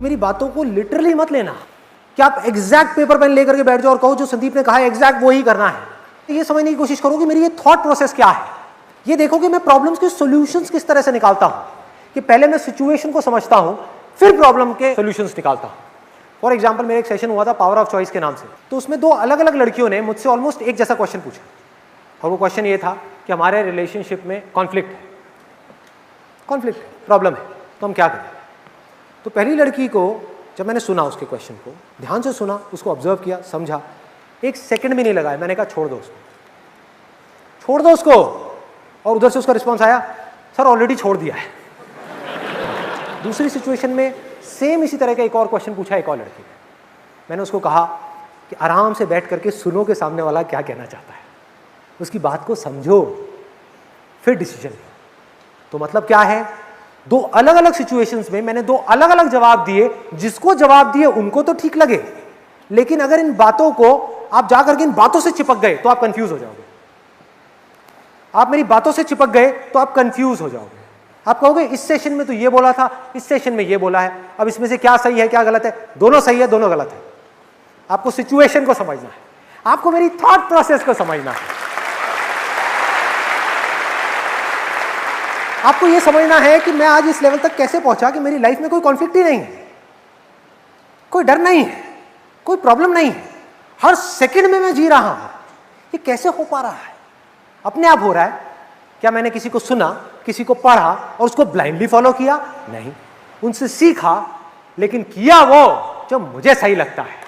मेरी बातों को लिटरली मत लेना कि आप एग्जैक्ट पेपर पेन लेकर के बैठ जाओ और कहो जो संदीप ने कहा है एग्जैक्ट वो ही करना है। तो ये समझने की कोशिश करो कि मेरी ये थॉट प्रोसेस क्या है। ये देखो कि मैं प्रॉब्लम्स के सॉल्यूशंस किस तरह से निकालता हूं, कि पहले मैं सिचुएशन को समझता हूं फिर प्रॉब्लम के सॉल्यूशंस निकालता हूं। फॉर एग्जांपल मेरा एक सेशन हुआ था पावर ऑफ चॉइस के नाम से, तो उसमें दो अलग अलग लड़कियों ने मुझसे ऑलमोस्ट एक जैसा क्वेश्चन पूछा और वो क्वेश्चन ये था कि हमारे रिलेशनशिप में कॉन्फ्लिक्ट प्रॉब्लम है तो हम क्या करें। तो पहली लड़की को जब मैंने सुना उसके क्वेश्चन को, ध्यान से सुना, उसको ऑब्जर्व किया, समझा, एक सेकंड भी नहीं लगाया, मैंने कहा छोड़ दो उसको। और उधर से उसका रिस्पॉन्स आया, सर ऑलरेडी छोड़ दिया है। दूसरी सिचुएशन में सेम इसी तरह का एक और क्वेश्चन पूछा एक और लड़की ने। मैंने उसको कहा कि आराम से बैठ करके सुनो कि सामने वाला क्या कहना चाहता है, उसकी बात को समझो, फिर डिसीजन लो। तो मतलब क्या है, दो अलग अलग सिचुएशंस में मैंने दो अलग अलग जवाब दिए। जिसको जवाब दिए उनको तो ठीक लगे, लेकिन अगर इन बातों को आप जाकर के इन बातों से चिपक गए तो आप कंफ्यूज हो जाओगे। आप मेरी बातों से चिपक गए तो आप कंफ्यूज हो जाओगे। आप कहोगे इस सेशन में तो ये बोला था, इस सेशन में ये बोला है, अब इसमें से क्या सही है क्या गलत है। दोनों सही है, दोनों गलत है। आपको सिचुएशन को समझना है, आपको मेरी थॉट प्रोसेस को समझना है, आपको यह समझना है कि मैं आज इस लेवल तक कैसे पहुंचा कि मेरी लाइफ में कोई कॉन्फ्लिक्ट ही नहीं है, कोई डर नहीं है, कोई प्रॉब्लम नहीं है। हर सेकंड में मैं जी रहा हूं। ये कैसे हो पा रहा है? अपने आप हो रहा है। क्या मैंने किसी को सुना, किसी को पढ़ा और उसको ब्लाइंडली फॉलो किया? नहीं, उनसे सीखा, लेकिन किया वो जो मुझे सही लगता है।